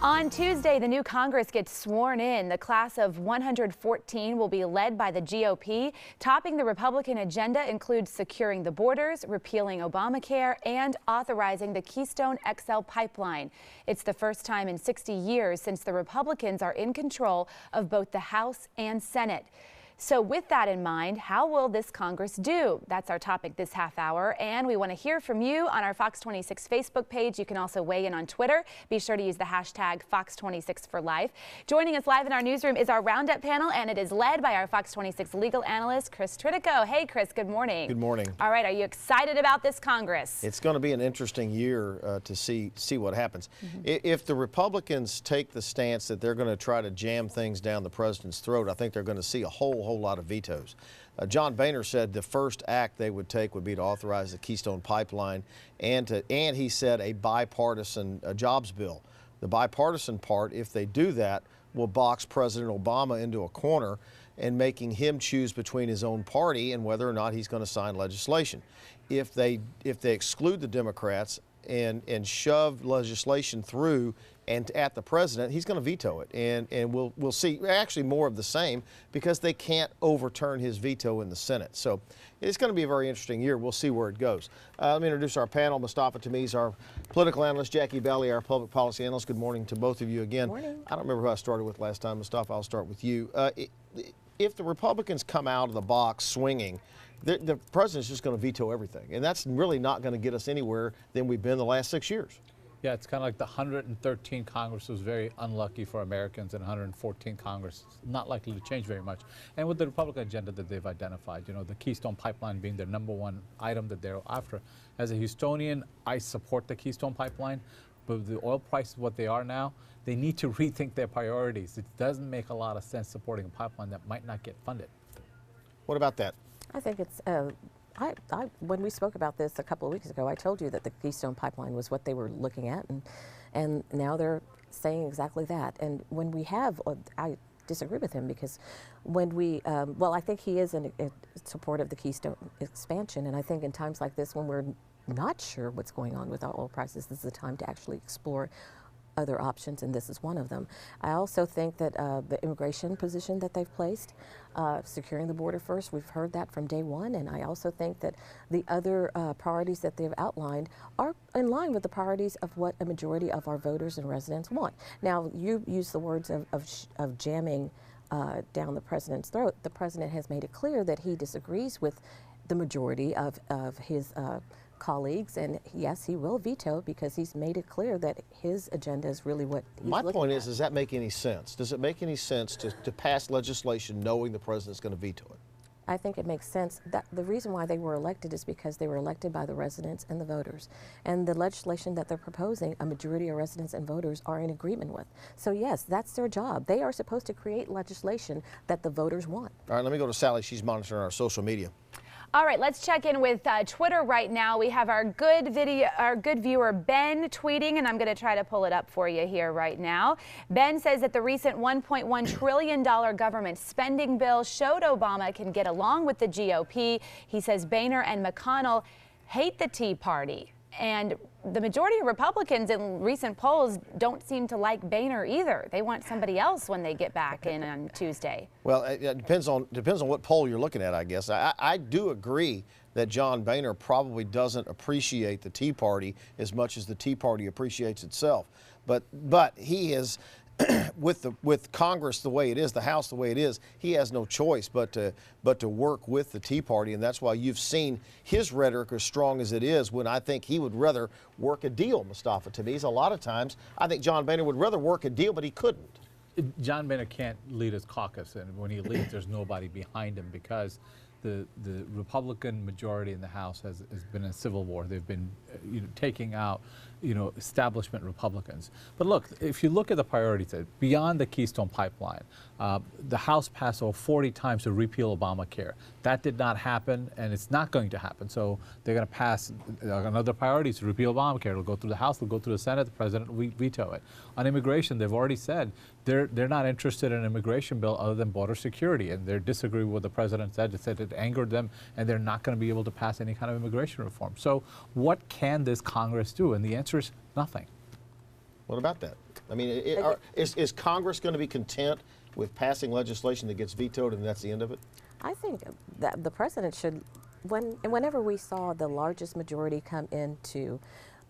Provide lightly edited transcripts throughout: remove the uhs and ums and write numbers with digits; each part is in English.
On Tuesday, the new Congress gets sworn in. The class of 114 will be led by the GOP. Topping the Republican agenda includes securing the borders, repealing Obamacare, and authorizing the Keystone XL pipeline. It's the first time in 60 years since the Republicans are in control of both the House and Senate. So with that in mind, how will this Congress do? That's our topic this half hour, and we want to hear from you on our Fox 26 Facebook page. You can also weigh in on Twitter. Be sure to use the hashtag Fox26forlife. Joining us live in our newsroom is our Roundup panel, and it is led by our Fox 26 legal analyst, Chris Tritico. Hey, Chris, good morning. Good morning. All right, are you excited about this Congress? It's going to be an interesting year to see what happens. If the Republicans take the stance that they're going to try to jam things down the president's throat, I think they're going to see a whole lot of vetoes. John Boehner said the first act they would take would be to authorize the Keystone pipeline and he said a bipartisan jobs bill. The bipartisan part, if they do that, will box President Obama into a corner and making him choose between his own party and whether or not he's going to sign legislation. If they exclude the Democrats and shove legislation through and at the president, he's going to veto it. And we'll see actually more of the same because they can't overturn his veto in the Senate. So it's going to be a very interesting year. We'll see where it goes. Let me introduce our panel. Mustafa Tamiz, our political analyst, Jackie Bailey, our public policy analyst. Good morning to both of you again. Morning. I don't remember who I started with last time. Mustafa, I'll start with you. If the Republicans come out of the box swinging, the president's just going to veto everything. And that's really not going to get us anywhere than we've been the last 6 years. Yeah, it's kind of like the 113 Congress was very unlucky for Americans, and 114 Congress is not likely to change very much. And with the Republican agenda that they've identified, you know, the Keystone pipeline being their #1 item that they're after. As a Houstonian, I support the Keystone pipeline, but with the oil prices what they are now, they need to rethink their priorities. It doesn't make a lot of sense supporting a pipeline that might not get funded. What about that? I think it's, when we spoke about this a couple of weeks ago, I told you that the Keystone pipeline was what they were looking at, and now they're saying exactly that. And when we have, I disagree with him because when we, well, I think he is in support of the Keystone expansion, and I think in times like this when we're not sure what's going on with our oil prices, this is the time to actually explore other options, and this is one of them. I also think that the immigration position that they've placed, securing the border first, we've heard that from day one, and I also think that the other priorities that they've outlined are in line with the priorities of what a majority of our voters and residents want. Now, you use the words of jamming down the president's throat. The president has made it clear that he disagrees with the majority of his colleagues, and yes, he will veto because he's made it clear that his agenda is really what he's My point at. is, does that make any sense? Does it make any sense to pass legislation knowing the president's going to veto it? I think it makes sense. That the reason why they were elected is because they were elected by the residents and the voters. And the legislation that they're proposing, a majority of residents and voters are in agreement with. So yes, that's their job. They are supposed to create legislation that the voters want. All right, let me go to Sally. She's monitoring our social media. All right, let's check in with Twitter right now. We have our good viewer Ben tweeting, and I'm going to try to pull it up for you here right now. Ben says that the recent $1.1 trillion government spending bill showed Obama can get along with the GOP. He says Boehner and McConnell hate the Tea Party. And the majority of Republicans in recent polls don't seem to like Boehner either. They want somebody else when they get back in on Tuesday. Well, it depends on what poll you're looking at, I guess. I do agree that John Boehner probably doesn't appreciate the Tea Party as much as the Tea Party appreciates itself. But he is with Congress the way it is, the House the way it is, he has no choice but to work with the Tea Party, and that's why you've seen his rhetoric as strong as it is. When I think he would rather work a deal, Mustafa Tamiz. A lot of times, I think John Boehner would rather work a deal, but he couldn't. John Boehner can't lead his caucus, and when he leads, there's nobody behind him because the Republican majority in the House has been in civil war. They've been taking out establishment Republicans. But look, if you look at the priorities beyond the Keystone pipeline, the House passed over 40 times to repeal Obamacare. That did not happen, and it's not going to happen. So they're going to pass another priority to repeal Obamacare. It'll go through the House, it'll go through the Senate, the president will veto it. On immigration, they've already said they're not interested in an immigration bill other than border security, and they disagree with what the president said. It said it angered them, and they're not going to be able to pass any kind of immigration reform. So what can this Congress do? And the answer is nothing. What about that? I mean, is Congress going to be content with passing legislation that gets vetoed and that's the end of it? I think that the president should, whenever we saw the largest majority come into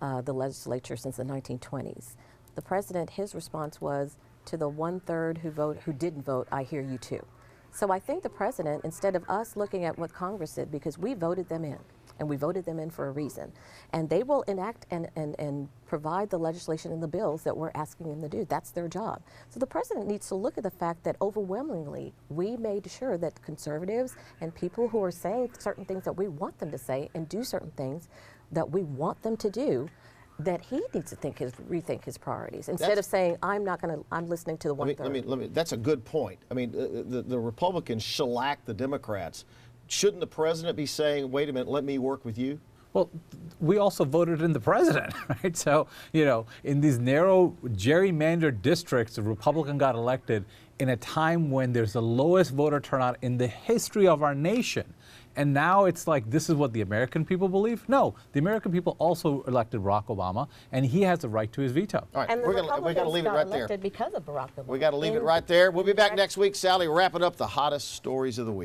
the legislature since the 1920s, the president, his response was to the 1/3 who didn't vote, I hear you too. So I think the president, instead of us looking at what Congress did, because we voted them in, and we voted them in for a reason, and they will enact and provide the legislation and the bills that we're asking them to do. That's their job. So the president needs to look at the fact that overwhelmingly we made sure that conservatives and people who are saying certain things that we want them to say and do certain things that we want them to do, that he needs to rethink his priorities instead of saying, I'm listening to the 1/3. That's a good point. I mean, the Republicans shellacked the Democrats. Shouldn't the president be saying, wait a minute, let me work with you? Well, we also voted in the president, right? So, in these narrow gerrymandered districts, the Republican got elected in a time when there's the lowest voter turnout in the history of our nation. And now it's like, this is what the American people believe? No, the American people also elected Barack Obama, and he has a right to his veto. All right, And we're going to leave it right there. Because of Barack Obama. We got to leave it right there. We'll be back next week. Sally, wrapping up the hottest stories of the week.